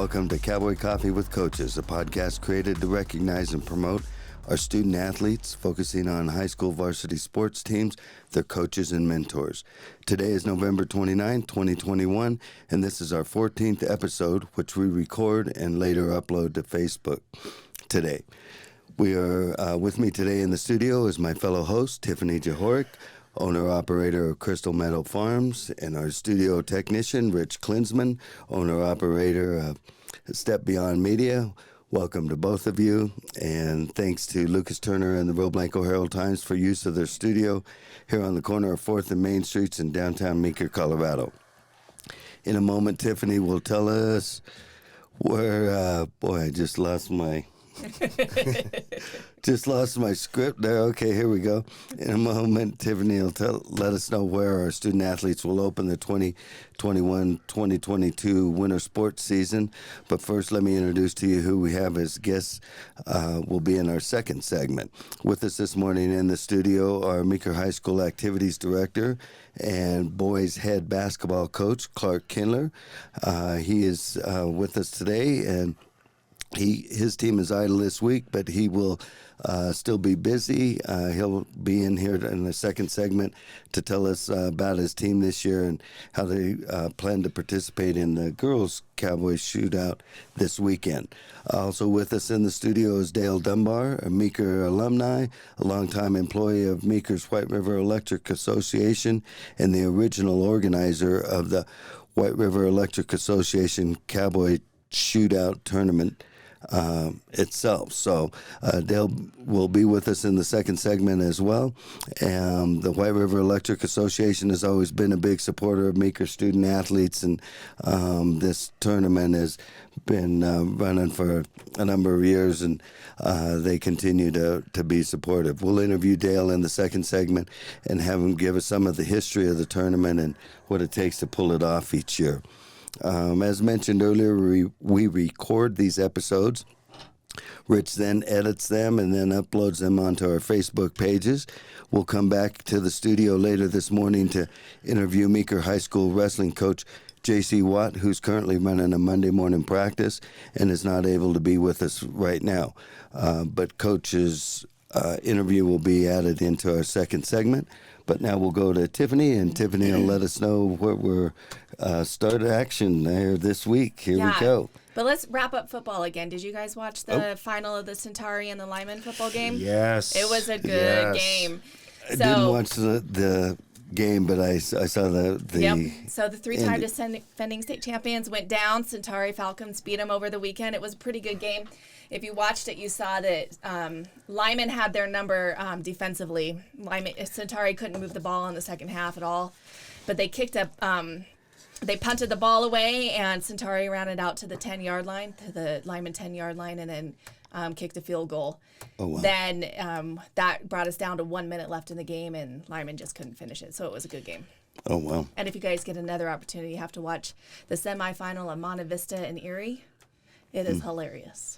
welcome to Cowboy Coffee with Coaches, a podcast created to recognize and promote our student athletes, focusing on high school varsity sports teams, their coaches, and mentors. Today is November 29, 2021, and this is our 14th episode, which we record and later upload to Facebook today. We are with me today in the studio is my fellow host, Tiffany Jehorek, owner-operator of Crystal Meadow Farms, and our studio technician, Rich Klinzmann, owner-operator of Step Beyond Media. Welcome to both of you, and thanks to Lucas Turner and the Rio Blanco Herald-Times for use of their studio here on the corner of 4th and Main Streets in downtown Meeker, Colorado. In a moment, Tiffany will tell us where, I just lost my... Just lost my script there. Okay, here we go. In a moment, Tiffany will let us know where our student athletes will open the 2021-2022 winter sports season. But first, let me introduce to you who we have as guests will be in our second segment. With us this morning in the studio are Meeker High School Activities Director and boys head basketball coach, Klark Kindler. He is with us today, and his team is idle this week, but he will still be busy. He'll be in here in the second segment to tell us about his team this year and how they plan to participate in the girls' Cowboy Shootout this weekend. Also with us in the studio is Dale Dunbar, a Meeker alumni, a longtime employee of Meeker's White River Electric Association, and the original organizer of the White River Electric Association Cowboy Shootout tournament itself. So Dale will be with us in the second segment as well. The White River Electric Association has always been a big supporter of Meeker student athletes, and this tournament has been running for a number of years, and they continue to be supportive. We'll interview Dale in the second segment and have him give us some of the history of the tournament and what it takes to pull it off each year. As mentioned earlier, we record these episodes. Rich then edits them and then uploads them onto our Facebook pages. We'll come back to the studio later this morning to interview Meeker High School wrestling coach J.C. Watt, who's currently running a Monday morning practice and is not able to be with us right now. But Coach's interview will be added into our second segment. But now we'll go to Tiffany, and Tiffany will let us know what we're start action there this week. Here we go. But let's wrap up football again. Did you guys watch the final of the Centauri and the Lyman football game? Yes. It was a good game. I didn't watch the game, but I saw the Yep. So the three-time defending state champions went down. Centauri Falcons beat them over the weekend. It was a pretty good game. If you watched it, you saw that Lyman had their number defensively. Centauri couldn't move the ball in the second half at all, but they kicked up. They punted the ball away, and Centauri ran it out to the 10-yard line, to the Lyman 10-yard line, and then kicked a field goal. Oh, wow. Then that brought us down to 1 minute left in the game, and Lyman just couldn't finish it. So it was a good game. Oh, wow. And if you guys get another opportunity, you have to watch the semifinal of Monte Vista and Erie. It is hilarious.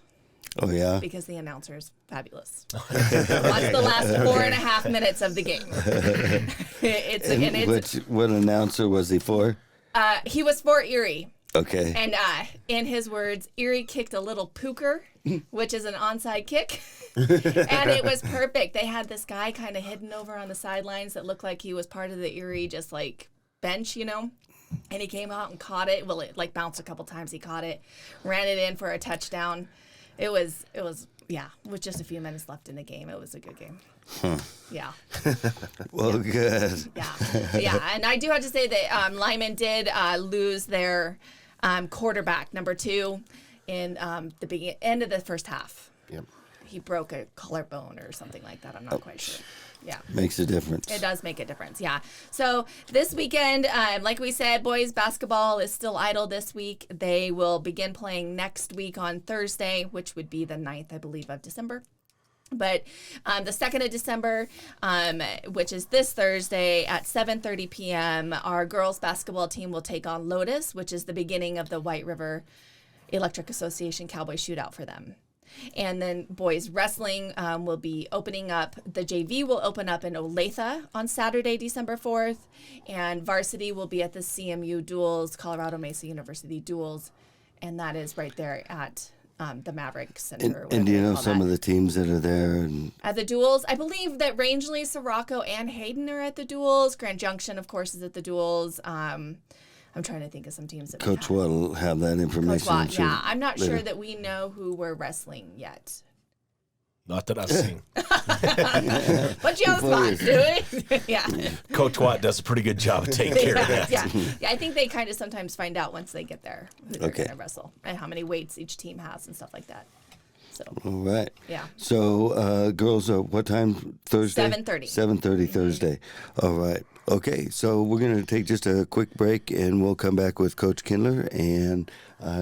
Oh, yeah? Because the announcer is fabulous. Watch the last 4.5 minutes of the game. What announcer was he for? He was for Erie. Okay. And in his words, Erie kicked a little pooker, which is an onside kick. And it was perfect. They had this guy kind of hidden over on the sidelines that looked like he was part of the Erie bench, And he came out and caught it. Well, it bounced a couple times. He caught it, ran it in for a touchdown. It was with just a few minutes left in the game. It was a good game. Huh. Yeah. Well, good. Yeah. And I do have to say that Lyman did lose their quarterback, number 2, in the end of the first half. Yep. He broke a collarbone or something like that. I'm not quite sure. Yeah. Makes a difference. It does make a difference, yeah. So this weekend, like we said, boys basketball is still idle this week. They will begin playing next week on Thursday, which would be the 9th, I believe, of December. But the 2nd of December, which is this Thursday at 7:30 p.m., our girls basketball team will take on Lotus, which is the beginning of the White River Electric Association Cowboy Shootout for them. And then boys wrestling will be opening up. The JV will open up in Olathe on Saturday, December 4th. And varsity will be at the CMU Duels, Colorado Mesa University Duels, and that is right there at the Maverick Center. And do you know some of the teams that are there? And at the Duels, I believe that Rangeley, Sirocco, and Hayden are at the Duels. Grand Junction, of course, is at the Duels. I'm trying to think of some teams that Coach Watt will have that information. Coach Watt, yeah. I'm not sure that we know who we're wrestling yet. Not that I've seen. Put you on the spot, do we? Yeah. Coach Watt does a pretty good job of taking care of that. Yeah, I think they kind of sometimes find out once they get there who they're going to wrestle and how many weights each team has and stuff like that. So. All right. Yeah. So, girls, what time Thursday? 7:30. 7:30 Thursday. All right. Okay, so we're going to take just a quick break, and we'll come back with Coach Kindler and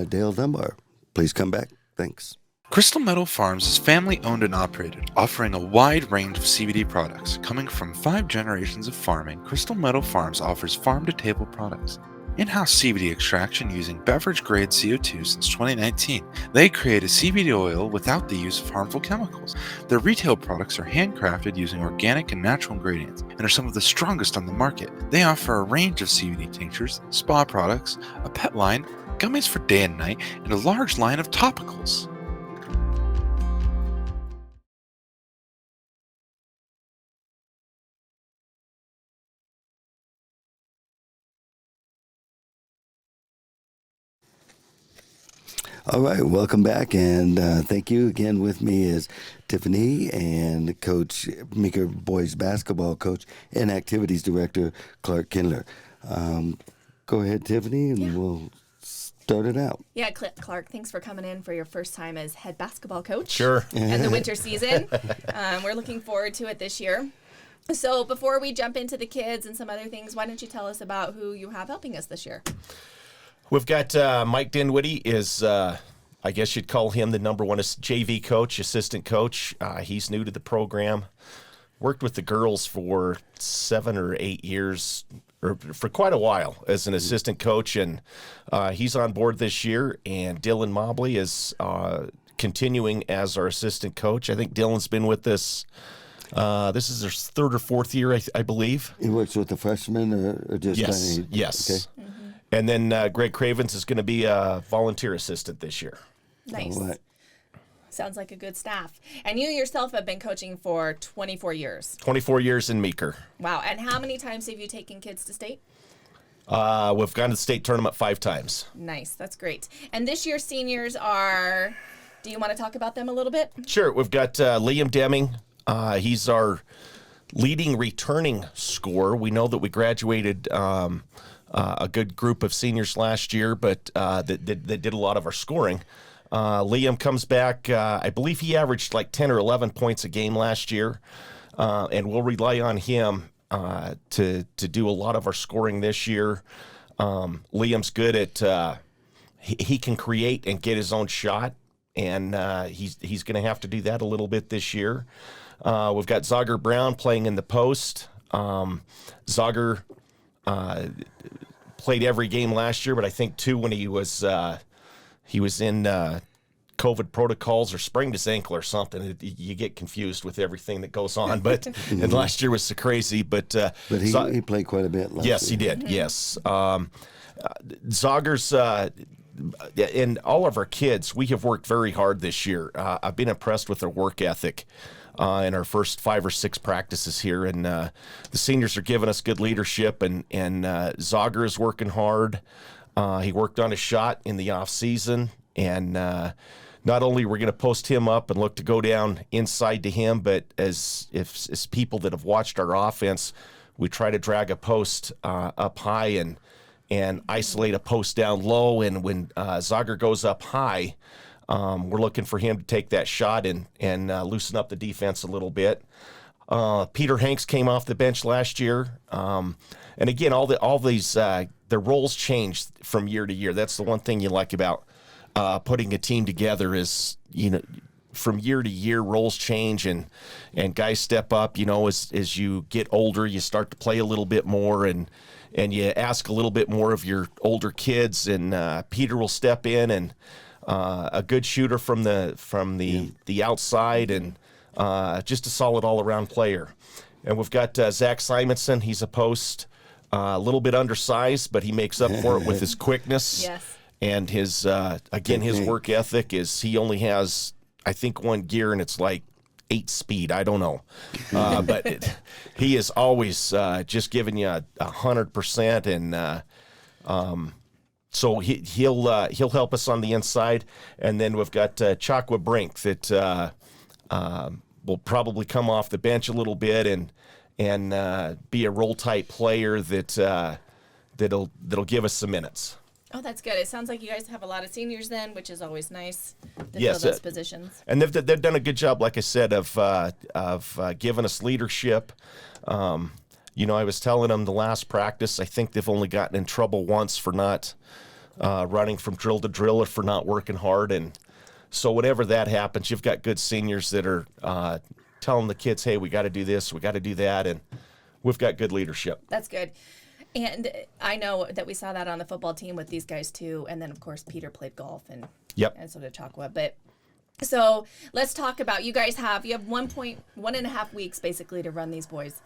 Dale Dunbar. Please come back. Thanks. Crystal Meadow Farms is family-owned and operated, offering a wide range of CBD products. Coming from 5 generations of farming, Crystal Meadow Farms offers farm-to-table products. In-house CBD extraction using beverage-grade CO2 since 2019. They create a CBD oil without the use of harmful chemicals. Their retail products are handcrafted using organic and natural ingredients and are some of the strongest on the market. They offer a range of CBD tinctures, spa products, a pet line, gummies for day and night, and a large line of topicals. All right, welcome back, and thank you again. With me is Tiffany and Coach Meeker Boys Basketball Coach and Activities Director Klark Kindler. Go ahead, Tiffany, and we'll start it out. Yeah, Klark, thanks for coming in for your first time as head basketball coach. Sure. And the winter season. We're looking forward to it this year. So before we jump into the kids and some other things, why don't you tell us about who you have helping us this year? We've got Mike Dinwiddie is, I guess you'd call him the number one JV coach, assistant coach. He's new to the program. Worked with the girls for 7 or 8 years, or for quite a while as an assistant coach, and he's on board this year. And Dylan Mobley is continuing as our assistant coach. I think Dylan's been with us. This is their 3rd or 4th year, I believe. He works with the freshmen, or just yes. Okay. Mm-hmm. And then Greg Cravens is going to be a volunteer assistant this year. Nice. All right. Sounds like a good staff. And you yourself have been coaching for 24 years. 24 years in Meeker. Wow. And how many times have you taken kids to state? We've gone to the state tournament 5 times. Nice. That's great. And this year's seniors are, do you want to talk about them a little bit? Sure. We've got Liam Deming. He's our leading returning scorer. We know that we graduated a good group of seniors last year, but that did a lot of our scoring. Liam comes back. I believe he averaged like 10 or 11 points a game last year, and we'll rely on him to do a lot of our scoring this year. Liam's good at he can create and get his own shot, and he's going to have to do that a little bit this year. We've got Zogger Brown playing in the post. Zogger played every game last year, but I think 2 when he was in COVID protocols or sprained his ankle or something. You get confused with everything that goes on, but and last year was so crazy. But he played quite a bit last year. Yes, he did. Yes. Zogger's and all of our kids, we have worked very hard this year. I've been impressed with their work ethic in our first 5 or 6 practices here, and the seniors are giving us good leadership, and Zogger is working hard. He worked on a shot in the off season, and not only we're going to post him up and look to go down inside to him, but as people that have watched our offense, we try to drag a post up high and isolate a post down low, and when Zogger goes up high, we're looking for him to take that shot and loosen up the defense a little bit. Peter Hanks came off the bench last year, and again, all these their roles change from year to year. That's the one thing you like about putting a team together is, from year to year, roles change and guys step up. As you get older, you start to play a little bit more and you ask a little bit more of your older kids. And Peter will step in and a good shooter from the outside and just a solid all around player. And we've got Zach Simonson. He's a post, a little bit undersized, but he makes up for it with his quickness. Yes. And his his work ethic is he only has, I think, one gear, and it's like 8 speed. I don't know. But he is always just giving you 100%. And so he'll help us on the inside. And then we've got Chakwa Brink that will probably come off the bench a little bit and be a role-type player that'll give us some minutes. Oh, that's good. It sounds like you guys have a lot of seniors then, which is always nice to Yes, fill those positions. And they've done a good job, like I said, of giving us leadership. I was telling them the last practice, I think they've only gotten in trouble once for not running from drill to drill or for not working hard. And so whenever that happens, you've got good seniors that are telling the kids, hey, we got to do this, we got to do that, and we've got good leadership. That's good. And I know that we saw that on the football team with these guys too. And then of course Peter played golf and so did Chakwa. But so let's talk about you have 1.5 weeks basically to run these boys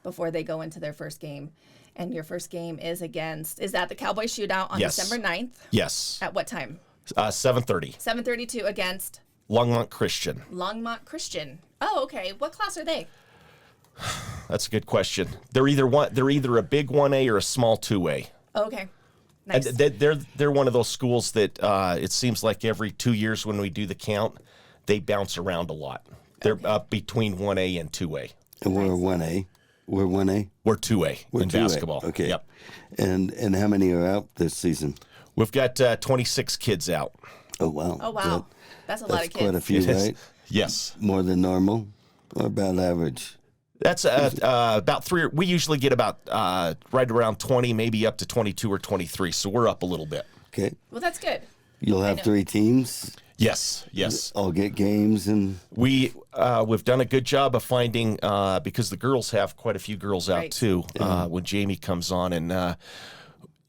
before they go into their first game. And your first game is that the Cowboy Shootout on December 9th? Yes. At what time? 7:30. 7:32 against Longmont Christian. Longmont Christian. Oh, okay. What class are they? That's a good question. They're either a big 1A or a small 2A. Oh, okay. Nice. And they're one of those schools that it seems like every 2 years when we do the count, they bounce around a lot. They're up between 1A and 2A. And we're 1A. We're 1A. We're 2A in 2A. basketball. Okay. Yep. And how many are out this season? We've got 26 kids out. Oh wow. Oh wow. That's a lot of kids. Quite a few, right? Yes. More than normal, or about average? That's about 3. We usually get about right around 20, maybe up to 22 or 23. So we're up a little bit. Okay. Well, that's good. You'll have 3 teams. Yes. All get games, and we've done a good job of finding because the girls have quite a few girls out too. When Jamie comes on, and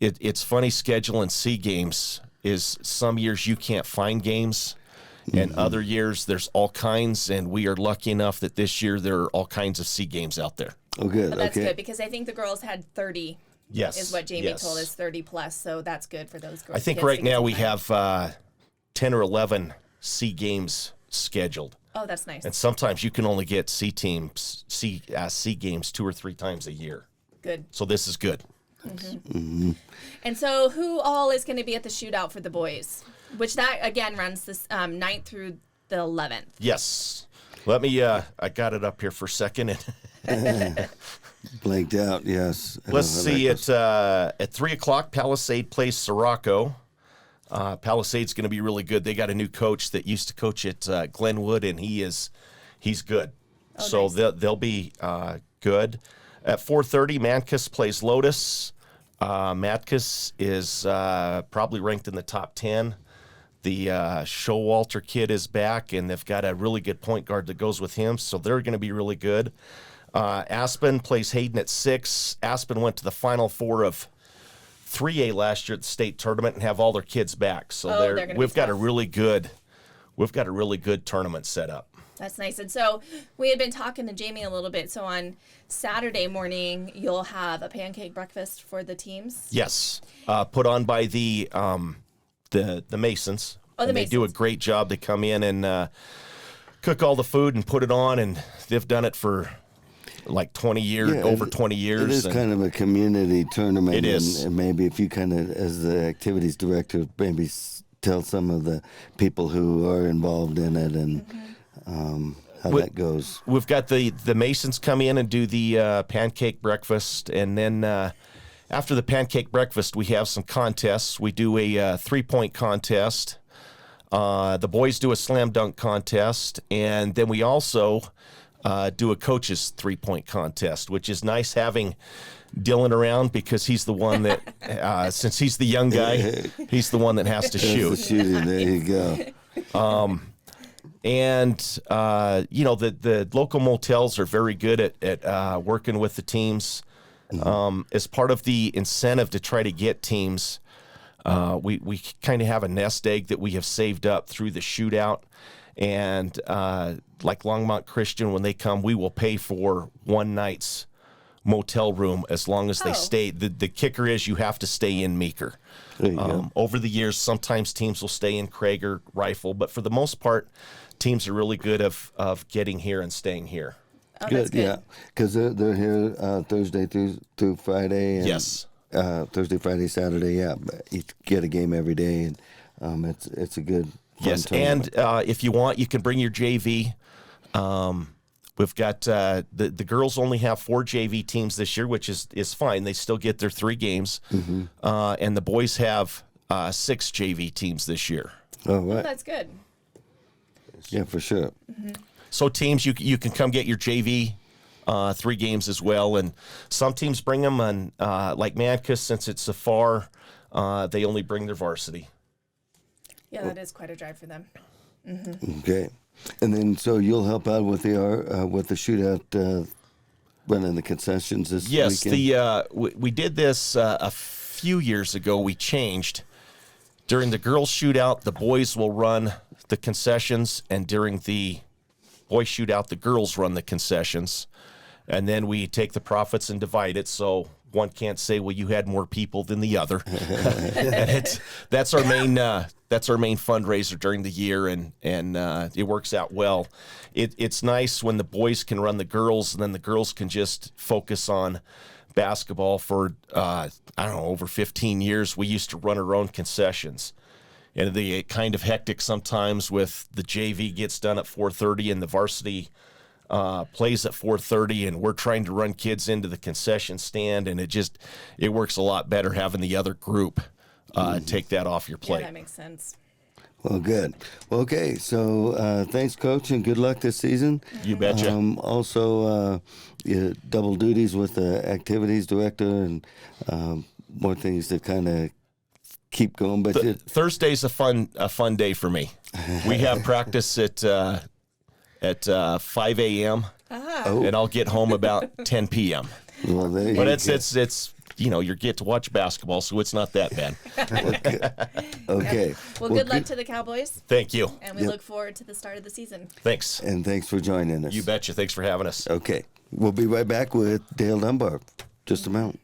it's funny scheduling C games is some years you can't find games. And other years, there's all kinds, and we are lucky enough that this year there are all kinds of C games out there. Oh, good. That's okay. good because I think the girls had 30. Yes. Is what Jamie told us, 30 plus. So that's good for those girls. I think right now we have 10 or 11 C games scheduled. Oh, that's nice. And sometimes you can only get C games 2 or 3 times a year. Good. So this is good. And so who all is going to be at the shootout for the boys? Which that, again, runs this 9th through the 11th. Yes. Let me, I got it up here for a second. Blanked out, yes. Let's see, at 3 o'clock, Palisade plays Sirocco. Palisade's going to be really good. They got a new coach that used to coach at Glenwood, and he's good. Oh, so nice. they'll be good. At 4:30, Mancus plays Lotus. Mancus is probably ranked in the top 10. The Showalter kid is back, and they've got a really good point guard that goes with him, so they're going to be really good. Aspen plays Hayden at 6. Aspen went to the Final Four of 3A last year at the state tournament and have all their kids back. So we've got a really good tournament set up. That's nice. And so we had been talking to Jamie a little bit. So on Saturday morning, you'll have a pancake breakfast for the teams? Yes. Put on by the Masons. Oh, the Masons. They do a great job. They come in and cook all the food and put it on, and they've done it for like 20 years, over 20 years. It is kind of a community tournament. It is. And maybe if you kind of, as the activities director, maybe tell some of the people who are involved in it and how that goes. We've got the Masons come in and do the pancake breakfast, and then after the pancake breakfast, we have some contests. We do a 3-point contest. The boys do a slam dunk contest, and then we also do a coach's 3-point contest, which is nice having Dylan around because he's the one that, since he's the young guy, he's the one that has to shoot. There you go. And, the local motels are very good at working with the teams. As part of the incentive to try to get teams, we kind of have a nest egg that we have saved up through the shootout. And like Longmont Christian, when they come, we will pay for one night's motel room as long as they Oh. stay. The kicker is you have to stay in Meeker. There you go. Over the years, sometimes teams will stay in Craig or Rifle, but for the most part, teams are really good of getting here and staying here. Oh, that's good. Yeah, because they're here Thursday through Friday. And, Yes. Thursday, Friday, Saturday. Yeah, but you get a game every day, and it's a good. Fun Yes, tournament. and if you want, you can bring your JV. We've got the girls only have 4 JV teams this year, which is fine. They still get their 3 games, and the boys have 6 JV teams this year. Oh, right. That's good. Yeah, for sure. So teams, you can come get your JV 3 games as well, and some teams bring them, and like Mancus, since it's so far, they only bring their varsity. Yeah, that is quite a drive for them. Okay, and then so you'll help out with the shootout, running the concessions this Yes, weekend. we did this a few years ago. We changed. During the girls' shootout, the boys will run the concessions, and during the boys' shootout, the girls run the concessions. And then we take the profits and divide it, so one can't say, well, you had more people than the other. And that's our main fundraiser during the year, and it works out well. It's nice when the boys can run the girls, and then the girls can just focus on basketball. For I don't know, over 15 years, we used to run our own concessions, and they get kind of hectic sometimes. With the JV gets done at 4:30 and the varsity plays at 4:30, and we're trying to run kids into the concession stand, and it works a lot better having the other group take that off your plate. Yeah, that makes sense. Well, good. Well, okay, so thanks, Coach, and good luck this season. You betcha. Also, you double duties with the activities director and more things to kind of keep going. But Thursday's a fun day for me. We have practice at 5 a.m. and I'll get home about 10 p.m. well, there But you it's you get to watch basketball, so it's not that bad. go. Okay. Well, good luck to the Cowboys, Thank you. and we look forward to the start of the season. Thanks. And thanks for joining us. You betcha. Thanks for having us. Okay. We'll be right back with Dale Dunbar. Just a moment.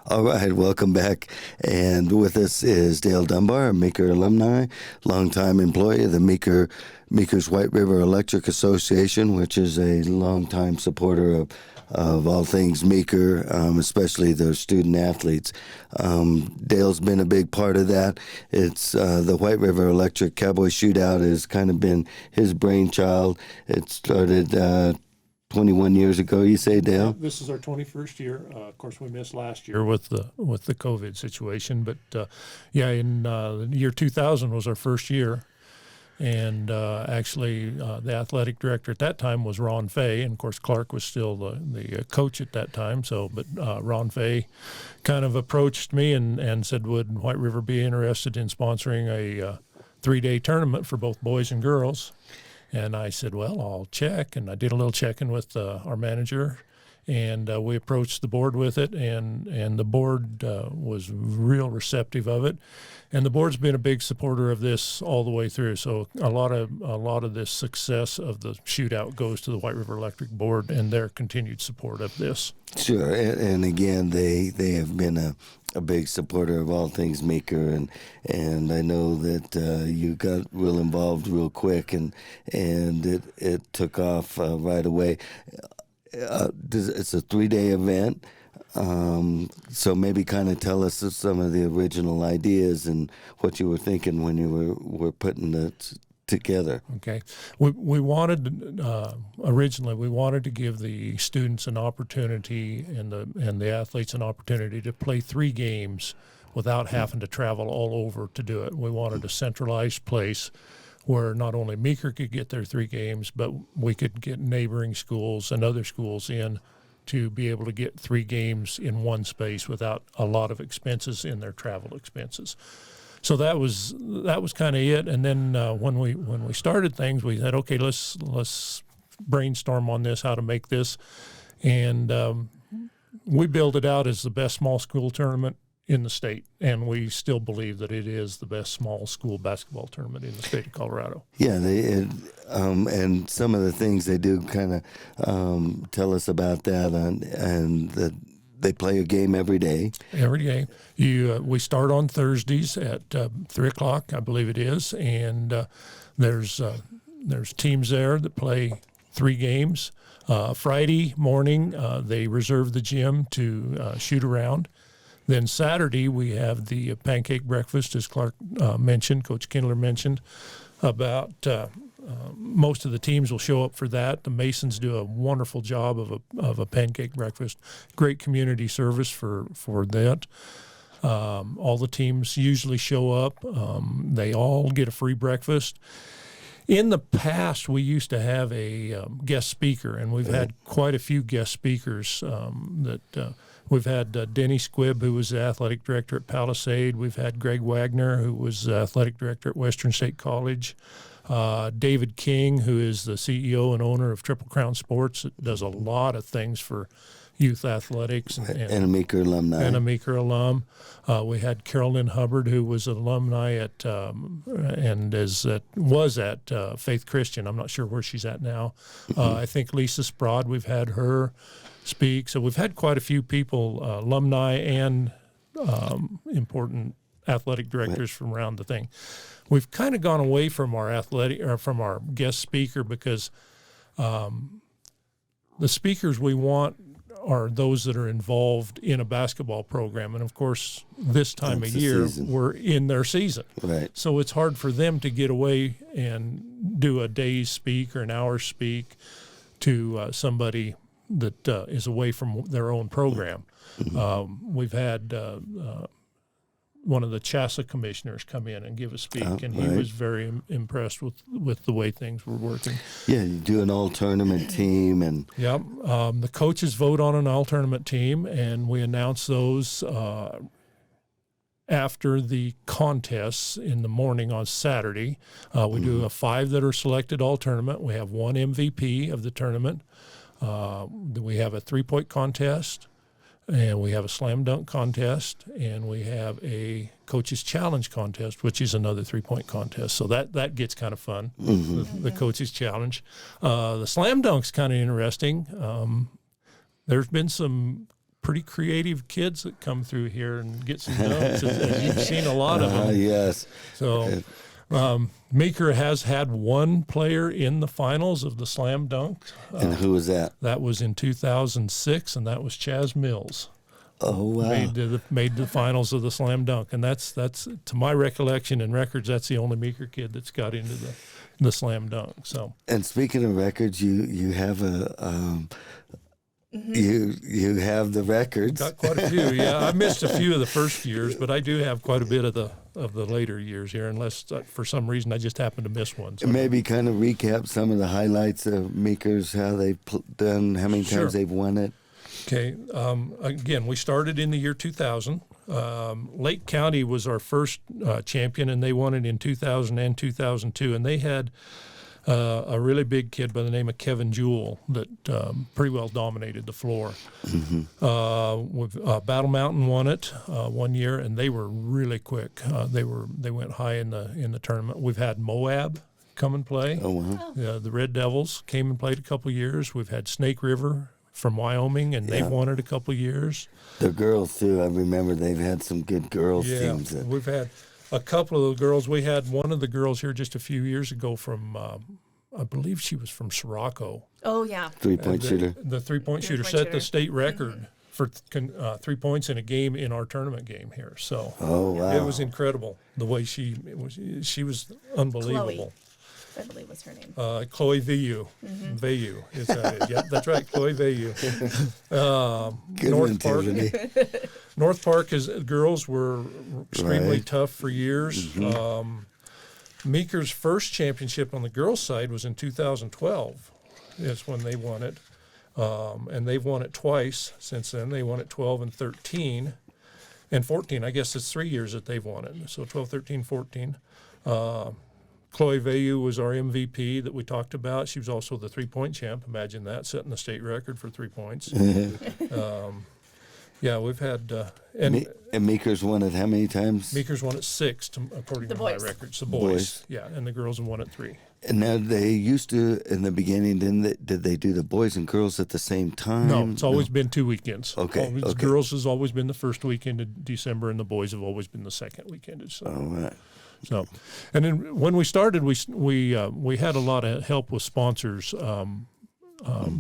All right, welcome back. And with us is Dale Dunbar, a Meeker alumni, longtime employee of the Meeker's White River Electric Association, which is a longtime supporter of all things Meeker, especially their student athletes. Dale's been a big part of that. It's the White River Electric Cowboy Shootout has kind of been his brainchild. It started 21 years ago, you say, Dale? This is our 21st year. Of course, we missed last year with the COVID situation, but in the year 2000 was our first year, and actually the athletic director at that time was Ron Fay, and of course Klark was still the coach at that time. But Ron Fay kind of approached me and said, would White River be interested in sponsoring a 3-day tournament for both boys and girls? And I said, well, I'll check. And I did a little checking with our manager, and we approached the board with it, and the board was real receptive of it. And the board's been a big supporter of this all the way through. So a lot of this success of the shootout goes to the White River Electric Board and their continued support of this. Sure, and again, they have been a big supporter of all things Meeker, and I know that you got real involved real quick, and it took off right away. It's a 3-day event, so maybe kind of tell us some of the original ideas and what you were thinking when you were putting it together. Okay, we wanted originally we wanted to give the students an opportunity and the athletes an opportunity to play 3 games without having to travel all over to do it. We wanted a centralized place where not only Meeker could get their 3 games, but we could get neighboring schools and other schools in to be able to get 3 games in one space without a lot of expenses in their travel expenses. So that was kind of it. And then when we started things, we said, okay, let's brainstorm on this, how to make this, and we build it out as the best small school tournament in the state, and we still believe that it is the best small school basketball tournament in the state of Colorado. Yeah, and some of the things they do kind of tell us about that, and that they play a game every day. Every day. We start on Thursdays at 3 o'clock, I believe it is, and there's teams there that play 3 games. Friday morning, they reserve the gym to shoot around. Then Saturday, we have the Pancake Breakfast, as Klark mentioned, Coach Kindler mentioned, about most of the teams will show up for that. The Masons do a wonderful job of a Pancake Breakfast. Great community service for that. All the teams usually show up. They all get a free breakfast. In the past, we used to have a guest speaker, and we've had quite a few guest speakers that we've had Denny Squibb, who was the athletic director at Palisade. We've had Greg Wagner, who was the athletic director at Western State College. David King, who is the CEO and owner of Triple Crown Sports, that does a lot of things for youth athletics. And a Meeker alumni. And a Meeker alum. We had Carolyn Hubbard, who was an alumni at was at Faith Christian. I'm not sure where she's at now. I think Lisa Sprod, we've had her speak. So we've had quite a few people, alumni and important athletic directors from around the thing. We've kind of gone away from from our guest speaker because the speakers we want are those that are involved in a basketball program. And, of course, this time of year, we're in their season. Right. So it's hard for them to get away and do a day's speak or an hour's speak to somebody that is away from their own program. We've had one of the CHASA commissioners come in and give a speak, and he was very impressed with the way things were working. Yeah, you do an all-tournament team. And Yep. The coaches vote on an all-tournament team, and we announce those after the contests in the morning on Saturday. We do a 5 that are selected all-tournament. We have 1 MVP of the tournament. We have a 3-point contest, and we have a slam dunk contest, and we have a coach's challenge contest, which is another 3-point contest. So that gets kind of fun, the coach's challenge. The slam dunk's kind of interesting. There's been some pretty creative kids that come through here and get some dunks. As you've seen a lot of them. Yes. So Meeker has had 1 player in the finals of the slam dunk. And who was that? That was in 2006, and that was Chaz Mills. Oh, wow. Made the finals of the slam dunk, and that's to my recollection and records, that's the only Meeker kid that's got into the slam dunk. So. And speaking of records, you have a you have the records. Got quite a few. Yeah, I missed a few of the first years, but I do have quite a bit of the later years here, unless for some reason I just happened to miss one. So. Maybe kind of recap some of the highlights of Meekers, how they've done, how many times they've won it. Okay. Again, we started in the year 2000. Lake County was our first champion, and they won it in 2000 and 2002. And they had a really big kid by the name of Kevin Jewell that pretty well dominated the floor. Battle Mountain won it 1 year, and they were really quick. They went high in the tournament. We've had Moab come and play. Oh, wow. The Red Devils came and played a couple of years. We've had Snake River from Wyoming, and they've won it a couple of years. The girls, too. I remember they've had some good girls teams. We've had a couple of the girls. We had one of the girls here just a few years ago from, I believe she was from Sirocco. Oh, yeah. 3-point shooter. The 3-point shooter set the state record for 3 points in a game in our tournament game here. So it was incredible the way she was unbelievable. Chloe, I believe was her name. Chloe Veyu. Veyu. That's right, Chloe Veyu. North Park. North Park, girls were extremely tough for years. Meeker's first championship on the girls' side was in 2012. Is when they won it. And they've won it twice since then. They won it 12 and 13 and 14. I guess it's 3 years that they've won it. So 12, 13, 14. Chloe Vayu was our MVP that we talked about. She was also the three-point champ. Imagine that, setting the state record for 3 points. Yeah, we've had And Meeker's won it how many times? Meeker's won it 6, according The to my boys. records. The boys, yeah, and the girls have won it 3. And now they used to, in the beginning, did they do the boys and girls at the same time? No, it's always been 2 weekends. Okay, Always, okay. Girls has always been the first weekend of December, and the boys have always been the second weekend. So. All right. So, and then when we started, we had a lot of help with sponsors.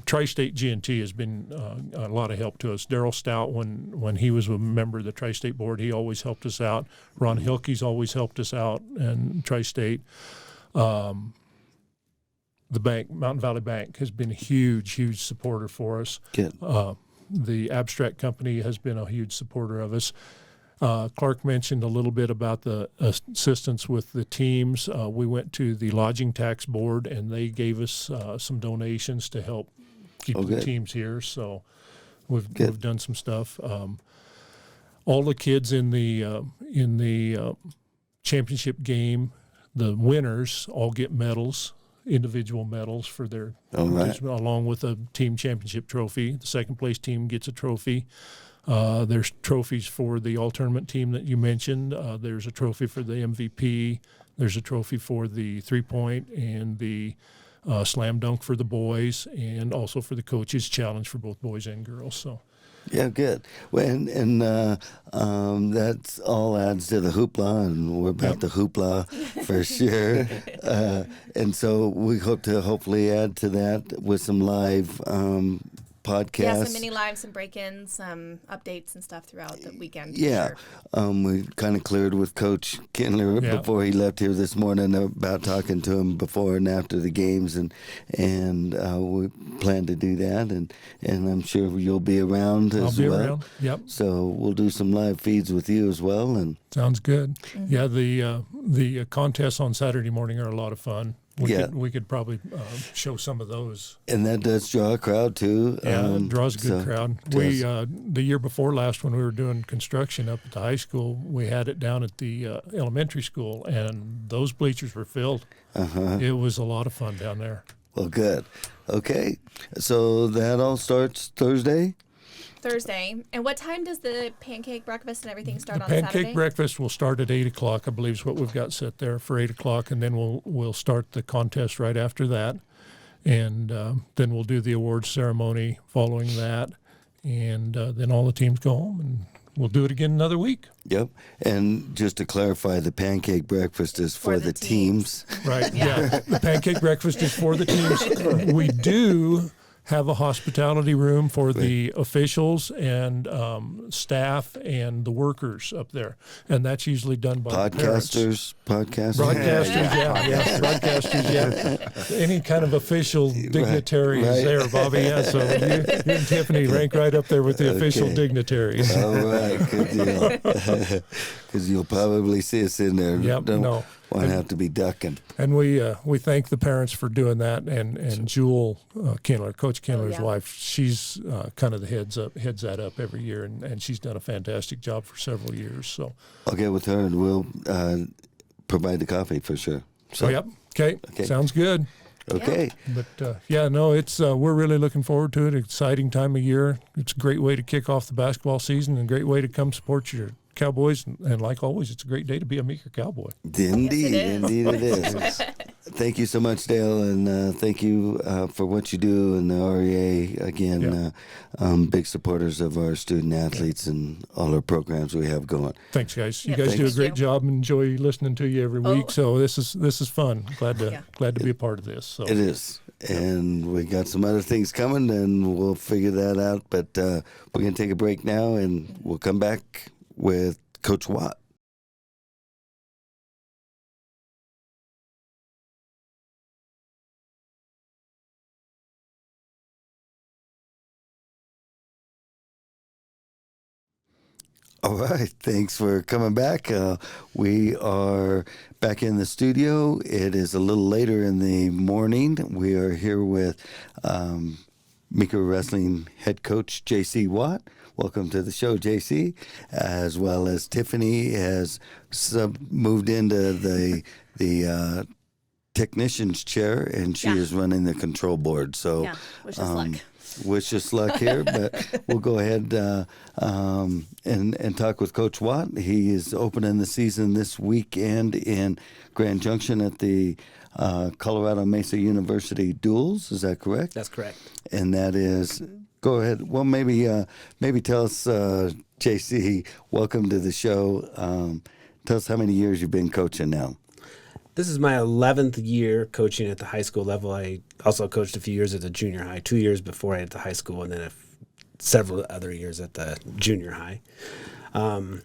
Tri-State G&T has been a lot of help to us. Daryl Stout, when he was a member of the Tri-State board, he always helped us out. Ron Hilke's always helped us out, and Tri-State. The bank, Mountain Valley Bank, has been a huge supporter for us. Good. The Abstract Company has been a huge supporter of us. Clark mentioned a little bit about the assistance with the teams. We went to the Lodging Tax Board, and they gave us some donations to help keep the good. teams here. So we've done some stuff. All the kids in the championship game, the winners all get medals, individual medals for their All right. along with a team championship trophy. The second place team gets a trophy. There's trophies for the all-tournament team that you mentioned. There's a trophy for the MVP. There's a trophy for the three-point and the slam dunk for the boys, and also for the coaches challenge for both boys and girls. So. Yeah, good. Well, and that's all adds to the hoopla, and we're about the hoopla for sure. And so we hope to hopefully add to that with some live podcasts. Yeah, some mini lives, some break-ins, some updates and stuff throughout the weekend. for Yeah, sure. we kind of cleared with Coach Kindler before he left here this morning about talking to him before and after the games, and we plan to do that, and I'm sure you'll be around as well. I'll be around. Yep. So we'll do some live feeds with you as well, and Sounds good. Mm-hmm. Yeah, the contests on Saturday morning are a lot of fun. We could probably show some of those. and that does draw a crowd too. Yeah, it draws a good so crowd. does. We the year before last, when we were doing construction up at the high school, we had it down at the elementary school, and those bleachers were filled. It was a lot of fun down there. Well, good. Okay, so that all starts Thursday. And what time does the pancake breakfast and everything start on Pancake Saturday? breakfast will start at 8 o'clock, I believe is what we've got set there for 8 o'clock, and then we'll start the contest right after that, and then we'll do the awards ceremony following that, and then all the teams go home, and we'll do it again another week. Yep. And just to clarify, the pancake breakfast is for the teams. Right. Yeah. The pancake breakfast is for the teams. We do have a hospitality room for the officials and staff and the workers up there, and that's usually done by the parents. Broadcasters, Broadcasters, yeah. Any kind of official dignitary is there, Bobby. Yeah, so you and Tiffany rank right up there with the official dignitaries. All right, good deal. Because you'll probably see us in there. Yep, Won't have to be ducking. And we thank the parents for doing that, and Jewel Kindler, Coach Kindler's wife, she's kind of heads that up every year, and she's done a fantastic job for several years. So I'll get with her, and we'll provide the coffee for sure. So, yep, okay, sounds good. Okay. But it's we're really looking forward to it. Exciting time of year. It's a great way to kick off the basketball season, and a great way to come support your Cowboys, and like always, it's a great day to be a Meeker Cowboy. Indeed it is. Thank you so much, Dale, and thank you for what you do in the REA. Again, big supporters of our student athletes and all our programs we have going. Thanks, guys. You Yep. guys do a Thanks. great job, and enjoy listening to you every week. So this is fun. Glad to be a part of this. So. It is. And we got some other things coming, and we'll figure that out. But we're going to take a break now, and we'll come back with Coach Watt. All right, thanks for coming back. We are back in the studio. It is a little later in the morning. We are here with Meeker Wrestling head coach J.C. Watt. Welcome to the show, JC, as well as Tiffany has moved into the technician's chair, and she is running the control board. So, Yeah, wish us luck. Wish us luck here, but we'll go ahead and talk with Coach Watt. He is opening the season this weekend in Grand Junction at the Colorado Mesa University Duels. Is that correct? That's correct. And that is, go ahead. Well, maybe tell us, JC, welcome to the show. Tell us how many years you've been coaching now. This is my 11th year coaching at the high school level. I also coached a few years at the junior high, 2 years before I at the high school, and then several other years at the junior high. Well,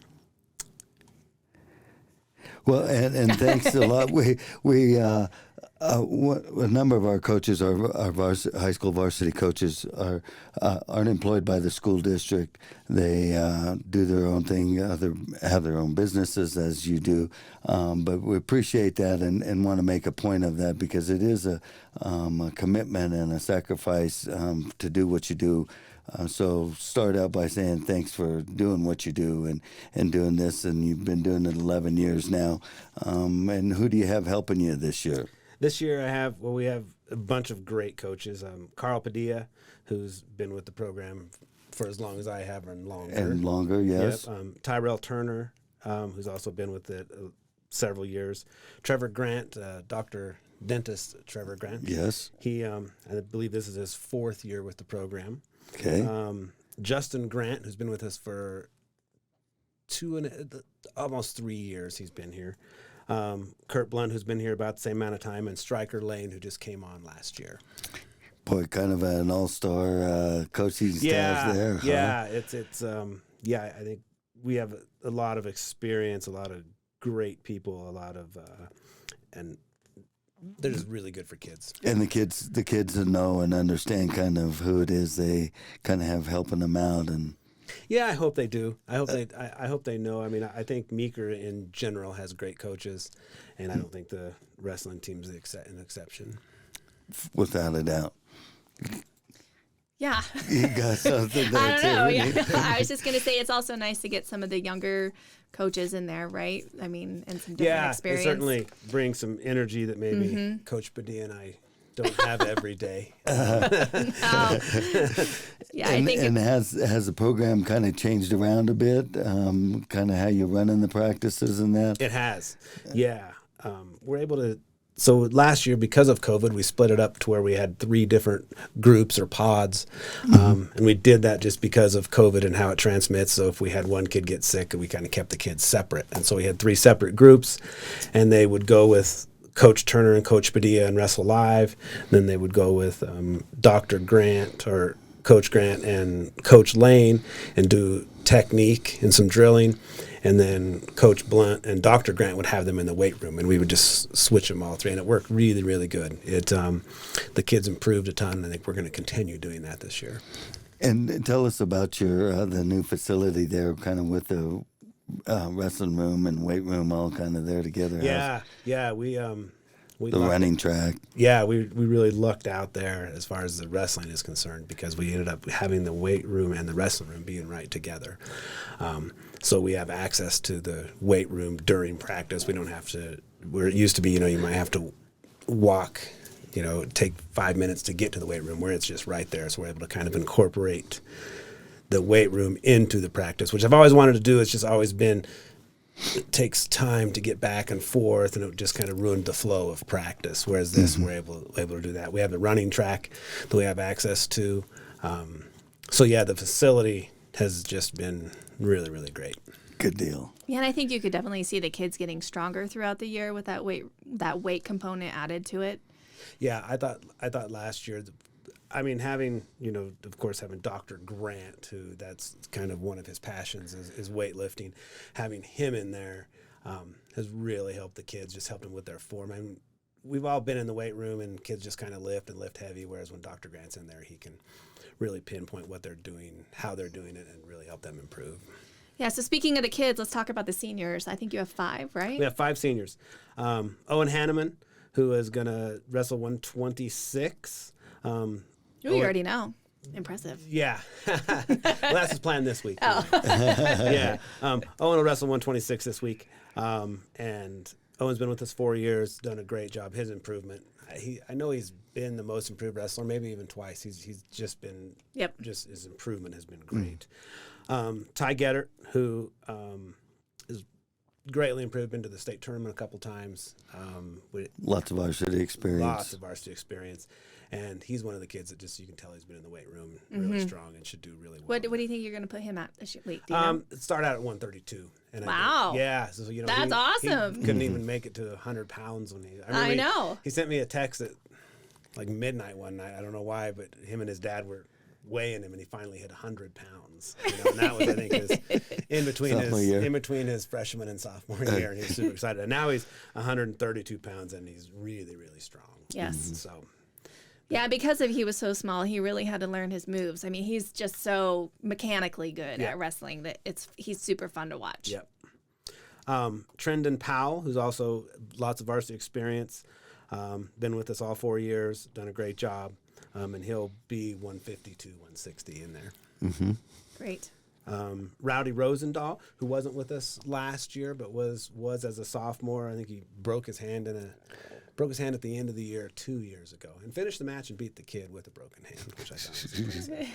and thanks a lot. A number of our coaches, our high school varsity coaches, aren't employed by the school district. They do their own thing, have their own businesses as you do. But we appreciate that and want to make a point of that because it is a commitment and a sacrifice to do what you do. So start out by saying thanks for doing what you do and doing this. And you've been doing it 11 years now. And who do you have helping you this year? This year we have a bunch of great coaches. Carl Padilla, who's been with the program for as long as I have and longer. And longer, yes. Yep. Tyrell Turner, who's also been with it several years. Trevor Grant, Dr. Dentist Trevor Grant. Yes. He, I believe this is his 4th year with the program. Okay. Justin Grant, who's been with us for almost 3 years he's been here. Kurt Blunt, who's been here about the same amount of time, and Stryker Lane, who just came on last year. Boy, kind of an all-star coaching staff there. Yeah, I think we have a lot of experience, a lot of great people, and they're just really good for kids. And the kids that know and understand kind of who it is they kind of have helping them out and. Yeah, I hope they do. I hope they know. I mean, I think Meeker in general has great coaches, and I don't think the wrestling team's an exception. Without a doubt. Yeah. You got something there I don't know. too. Yeah. I was just going to say it's also nice to get some of the younger coaches in there, right? I mean, and some different experience. It certainly brings some energy that maybe Coach Padilla and I don't have every day. Yeah, and, I think and has the program kind of changed around a bit? Kind of how you're running the practices and that? It has. Yeah. We're able to. So last year, because of COVID, we split it up to where we had 3 different groups or pods. And we did that just because of COVID and how it transmits. So if we had one kid get sick, we kind of kept the kids separate. And so we had 3 separate groups, and they would go with Coach Turner and Coach Padilla and wrestle live. Then they would go with Dr. Grant or Coach Grant and Coach Lane and do technique and some drilling. And then Coach Blunt and Dr. Grant would have them in the weight room, and we would just switch them all 3, and it worked really, really good. The kids improved a ton, and I think we're going to continue doing that this year. And tell us about your the new facility there, kind of with the wrestling room and weight room all kind of there together. We running track. Yeah, we really lucked out there as far as the wrestling is concerned because we ended up having the weight room and the wrestling room being right together. So we have access to the weight room during practice. We don't have to, where it used to be, you might have to walk, take 5 minutes to get to the weight room where it's just right there. So we're able to kind of incorporate the weight room into the practice, which I've always wanted to do. It's just always been, it takes time to get back and forth, and it just kind of ruined the flow of practice. Whereas this, we're able to do that. We have the running track that we have access to. The facility has just been really, really great. Good deal. Yeah, and I think you could definitely see the kids getting stronger throughout the year with that weight component added to it. Yeah, I thought last year, having, of course, having Dr. Grant, who that's kind of one of his passions is weightlifting, having him in there has really helped the kids, just helped them with their form. We've all been in the weight room and kids just kind of lift heavy, whereas when Dr. Grant's in there, he can really pinpoint what they're doing, how they're doing it, and really help them improve. Yeah, so speaking of the kids, let's talk about the seniors. I think you have 5, right? We have 5 seniors. Owen Hanneman, who is going to wrestle 126. You already know. Impressive. Yeah. Well, that's his plan this week. Oh. Yeah. Owen will wrestle 126 this week. And Owen's been with us 4 years, done a great job. His improvement, I know he's been the most improved wrestler, maybe even twice. He's just been, just his improvement has been great. Ty Gettert, who is greatly improved, been to the state tournament a couple times. Lots of varsity experience. Lots of varsity experience. And he's one of the kids that just, you can tell he's been in the weight room, really strong, and should do really well. What do you think you're going to put him at this year? Wait, do you know? Start out at 132. And Wow. So, you know, That's awesome. He couldn't even make it to 100 pounds when I know. He sent me a text at like midnight one night. I don't know why, but him and his dad were weighing him, and he finally hit 100 pounds. You know, and that was, I think, in between his freshman and sophomore year, and he was super excited. And now he's 132 pounds, and he's really, really strong. Yes. So. Yeah, because he was so small, he really had to learn his moves. I mean, he's just so mechanically good at wrestling that he's super fun to watch. Yep. Trendon Powell, who's also lots of varsity experience, been with us all 4 years, done a great job, and he'll be 152, 160 in there. Mm-hmm. Great. Rowdy Rosendahl, who wasn't with us last year, but was as a sophomore. I think he broke his hand at the end of the year 2 years ago, and finished the match and beat the kid with a broken hand, which I thought was amazing.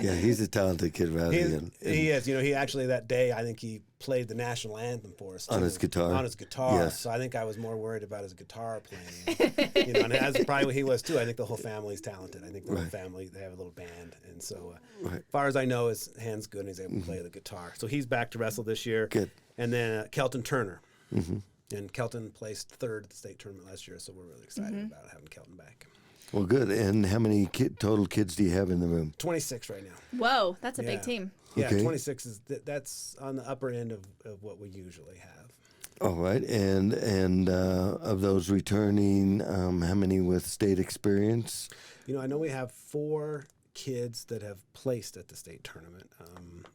Yeah, he's a talented kid, Rowdy. He is. You know, he actually that day, I think he played the national anthem for us too, on his guitar. Yes. So I think I was more worried about his guitar playing. You know, and that's probably what he was too. I think the whole family's talented. I think the whole family, they have a little band, and so as far as I know, his hand's good and he's able to play the guitar. So he's back to wrestle this year. Good. And then Kelton Turner. And Kelton placed third at the state tournament last year, so we're really excited about having Kelton back. Well, good. And how many total kids do you have in the room? 26 right now. Whoa, that's a big team. Yeah, Okay. 26 is that's on the upper end of what we usually have. All right. And of those returning, how many with state experience? You know, I know we have 4 kids that have placed at the state tournament.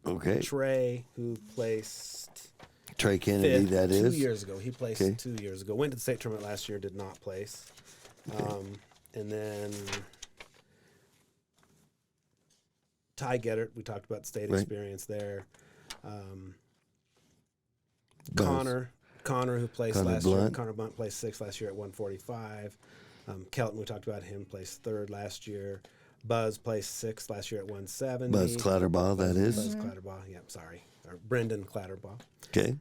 Okay. Trey, who placed Trey Kennedy, 5th, that is. 2 years ago. He placed Okay. 2 years ago. Went to the state tournament last year, did not place. And then Ty Gettert, we talked about state experience there. Connor, who placed last year. Connor Blunt placed 6th last year at 145. Kelton, we talked about him, placed 3rd last year. Buzz placed 6th last year at 170. Buzz Clatterbaugh, that is. Buzz Clatterbaugh, yep, sorry. Or Brendan Clatterbaugh. Okay.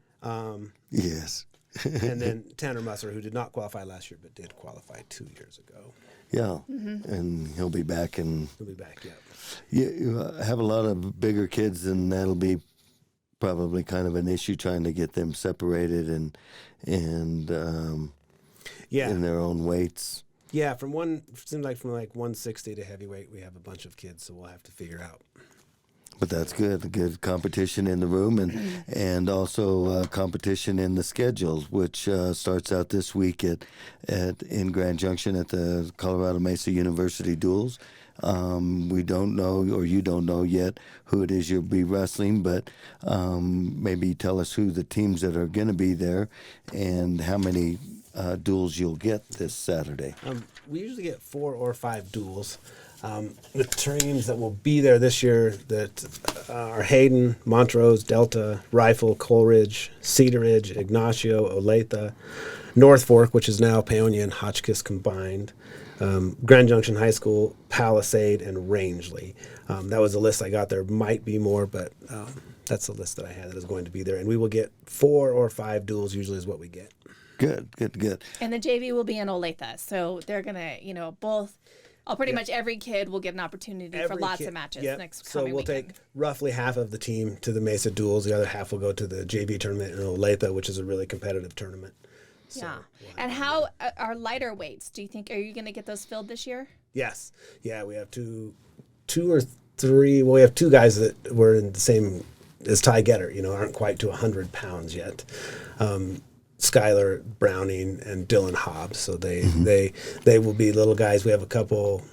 Yes. And then Tanner Musser, who did not qualify last year, but did qualify 2 years ago. Yeah. And he'll be back. He'll be back, yeah. You have a lot of bigger kids, and that'll be probably kind of an issue trying to get them separated and in their own weights. Yeah, seems like from 160 to heavyweight, we have a bunch of kids, so we'll have to figure out. But that's good. Good competition in the room, and also competition in the schedule, which starts out this week in Grand Junction at the Colorado Mesa University Duels. We don't know, or you don't know yet, who it is you'll be wrestling, but maybe tell us who the teams that are going to be there and how many duels you'll get this Saturday. We usually get 4 or 5 duels. The teams that will be there this year that are Hayden, Montrose, Delta, Rifle, Coleridge, Cedar Ridge, Ignacio, Olathe, North Fork, which is now Paonia and Hotchkiss combined, Grand Junction High School, Palisade, and Rangeley. That was the list I got. There might be more, but that's the list that I had that is going to be there. And we will get 4 or 5 duels usually is what we get. Good. And the JV will be in Olathe, so they're going to, both... pretty much every kid will get an opportunity for lots of matches next coming weekend. So we'll take roughly half of the team to the Mesa Duels. The other half will go to the JV tournament in Olathe, which is a really competitive tournament. So yeah. And how are lighter weights? Do you think, are you going to get those filled this year? Yes. Yeah, we have two or three. Well, we have 2 guys that were in the same as Ty Gettert, aren't quite to 100 pounds yet. Skylar Browning and Dylan Hobbs, so they will be little guys. We have a couple,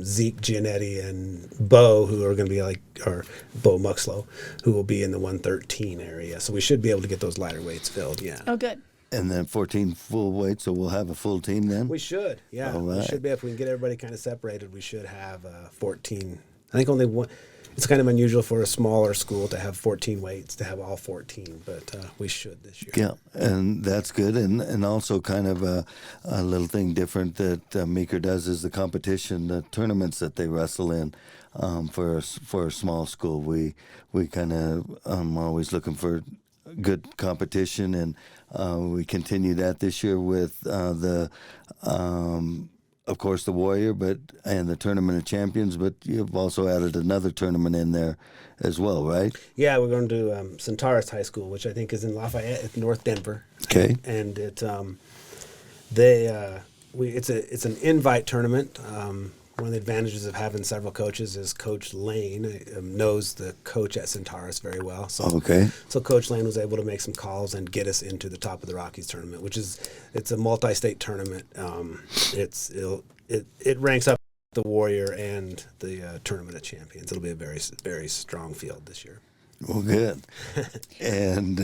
Zeke Giannetti and Bo, who are going to be or Bo Muxlow, who will be in the 113 area. So we should be able to get those lighter weights filled. Yeah. Oh, good. And then 14 full weight, so we'll have a full team then? We should. Yeah. All right. We should be, if we can get everybody kind of separated, we should have 14. I think only one. it's kind of unusual for a smaller school to have 14 weights, to have all 14, but we should this year. Yeah, and that's good. And also kind of a little thing different that Meeker does is the competition, the tournaments that they wrestle in. For a small school, we kind of always looking for good competition, and we continue that this year with of course, the Warrior, and the Tournament of Champions, but you've also added another tournament in there as well, right? Yeah, we're going to Centaurus High School, which I think is in Lafayette, it's North Denver. Okay. And it's an invite tournament. One of the advantages of having several coaches is Coach Lane knows the coach at Centaurus very well. So, So Coach Lane was able to make some calls and get us into the Top of the Rockies tournament, it's a multi-state tournament. It ranks up the Warrior and the Tournament of Champions. It'll be a very, very strong field this year. Well, good. And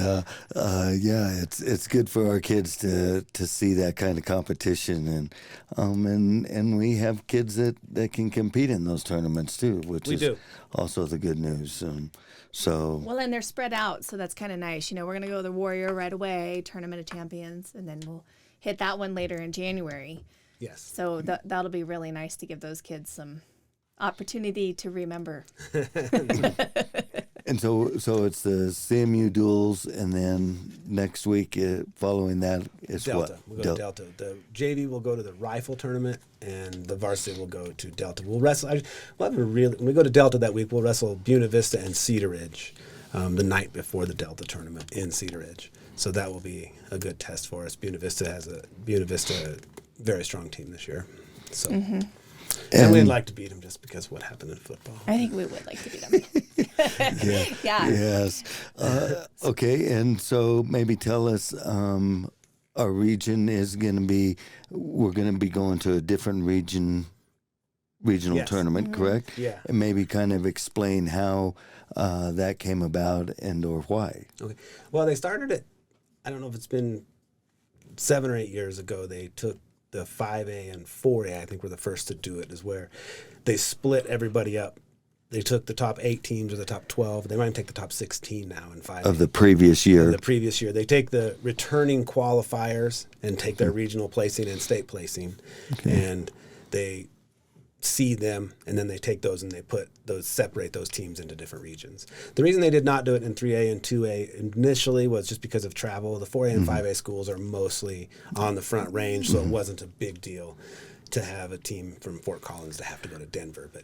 it's good for our kids to see that kind of competition, and we have kids that can compete in those tournaments too, which is also the good news. Well, and they're spread out, so that's kind of nice. We're going to go to the Warrior right away, Tournament of Champions, and then we'll hit that one later in January. Yes. So that'll be really nice to give those kids some opportunity to remember. And so it's the CMU Duels, and then next week following that is Delta. what? We'll go to Delta. The JV will go to the rifle tournament, and the varsity will go to Delta. We'll wrestle. When we go to Delta that week, we'll wrestle Buena Vista and Cedar Ridge the night before the Delta tournament in Cedar Ridge. So that will be a good test for us. Buena Vista very strong team this year. So. Mm-hmm. And we'd like to beat them just because of what happened in football. I think we would like to beat them. Yeah. Yes. Okay, and so maybe tell us, our region is going to be, we're going to be going to a different regional tournament, correct? Yeah. And maybe kind of explain how that came about and or why. Okay. Well, they started it, I don't know if it's been 7 or 8 years ago. They took the 5A and 4A, I think, were the first to do it, is where they split everybody up. They took the top 8 teams or the top 12. They might even take the top 16 now in 5A. Of the previous year. They take the returning qualifiers and take their regional placing and state placing, and they seed them, and then they take those and they separate those teams into different regions. The reason they did not do it in 3A and 2A initially was just because of travel. The 4A and 5A schools are mostly on the Front Range, so it wasn't a big deal to have a team from Fort Collins to have to go to Denver. But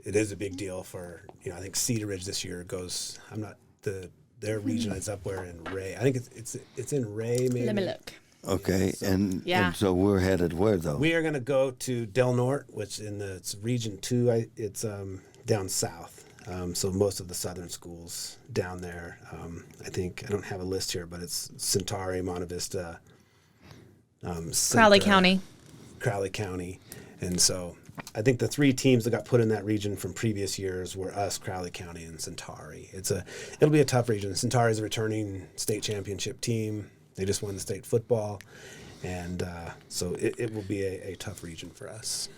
it is a big deal for, I think Cedar Ridge this year goes, their region is up where in Ray. I think it's in Ray, maybe. Let me look. Okay, and so we're headed where, though? We are going to go to Del Norte, which it's Region 2. It's down south. So most of the southern schools down there. I think, I don't have a list here, but it's Centauri, Monte Vista, Crowley County. And so I think the 3 teams that got put in that region from previous years were us, Crowley County, and Centauri. It'll be a tough region. Centauri is a returning state championship team. They just won the state football, and so it will be a tough region for us.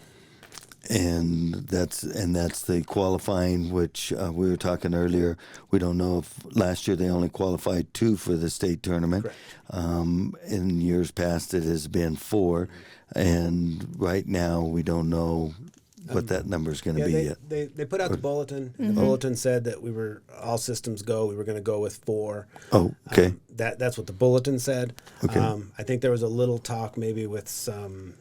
And that's the qualifying, which we were talking earlier. We don't know if last year they only qualified 2 for the state tournament. In years past, it has been 4, and right now we don't know what that number is going to be yet. They put out the bulletin. The bulletin said that we were all systems go. We were going to go with 4. Oh, okay. That's what the bulletin said. Okay. I think there was a little talk maybe with some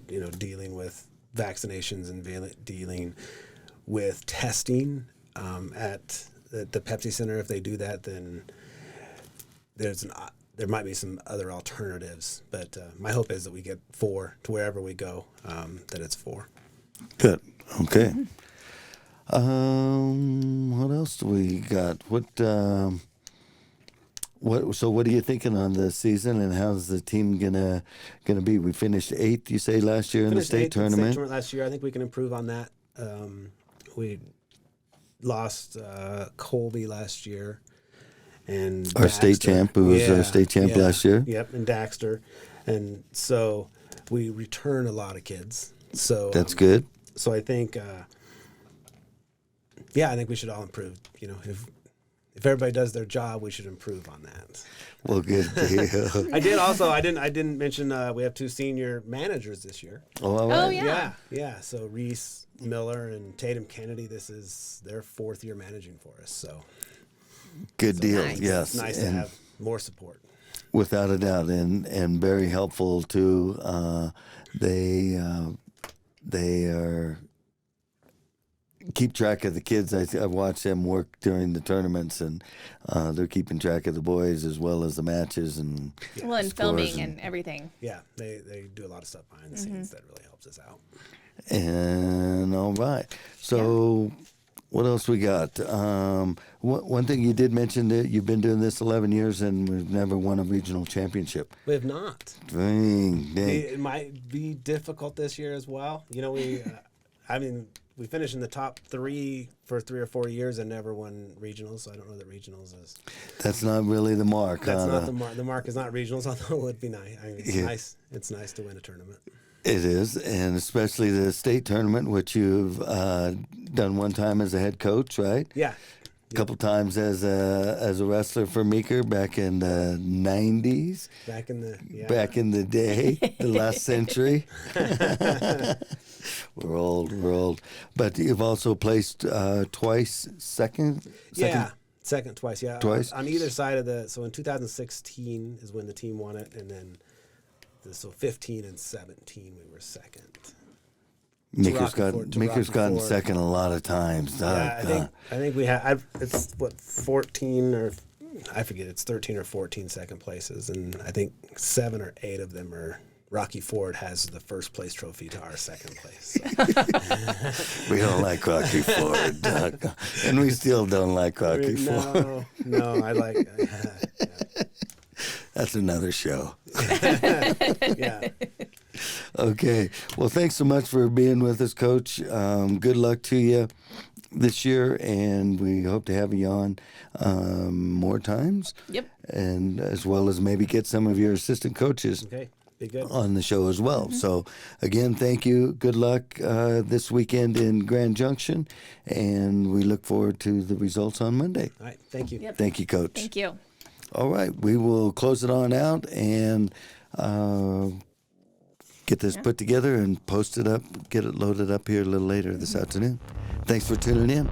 dealing with vaccinations and dealing with testing at the Pepsi Center. If they do that, then there might be some other alternatives, but my hope is that we get 4 to wherever we go, that it's 4. Good. Okay. What else do we got? So what are you thinking on the season, and how's the team gonna be? We finished 8th, you say, last year in the state tournament? Last year. I think we can improve on that. We lost Colby last year. And our Daxter. state champ, who was our state champ last year. Yep, and Daxter. And so we return a lot of kids. So that's good. So I think Yeah, I think we should all improve. You know, if everybody does their job, we should improve on that. Well, good deal. I didn't mention we have 2 senior managers this year. Oh, all right. Oh, yeah. Yeah. So Reese Miller and Tatum Kennedy, this is their 4th year managing for us. So Good deal. nice. Yes. it's nice to have more support. Without a doubt, and very helpful too. They are keep track of the kids. I watch them work during the tournaments, and they're keeping track of the boys as well as the matches and Well, and scores filming and everything. Yeah, they do a lot of stuff behind the scenes that really helps us out. And all right. So, what else we got? One thing you did mention that you've been doing this 11 years and we've never won a regional championship. We have not. Dang. It might be difficult this year as well. You know, we finished in the top 3 for 3 or 4 years and never won regionals. So I don't know that regionals is. That's not really the mark. That's not the mark. The mark is not regionals, although it would be nice. I mean, it's nice. It's nice to win a tournament. It is, and especially the state tournament, which you've done one time as a head coach, right? Yeah. A couple times as a wrestler for Meeker back in the 90s. Back in the day, the last century. We're old. But you've also placed twice second? Yeah, second twice, yeah. Twice? On either side of so in 2016 is when the team won it, and then, so 15 and 17 we were second. Meeker's Rocky gotten Ford. second a lot of times. Yeah, I think we have. It's 14 or I forget. It's 13 or 14 second places, and I think 7 or 8 of them are. Rocky Ford has the first place trophy to our second place. So. We don't like Rocky Ford, and we still don't like Rocky Ford. No, I like. That's another show. Yeah. Okay. Well, thanks so much for being with us, Coach. Good luck to you this year, and we hope to have you on more times. Yep. And as well as maybe get some of your assistant coaches Okay. Be good. on the show as well. So, again, thank you. Good luck this weekend in Grand Junction, and we look forward to the results on Monday. All right. Thank you. Yep. Thank you, Coach. Thank you. All right, we will close it on out and get this put together and post it up, get it loaded up here a little later this afternoon. Thanks for tuning in.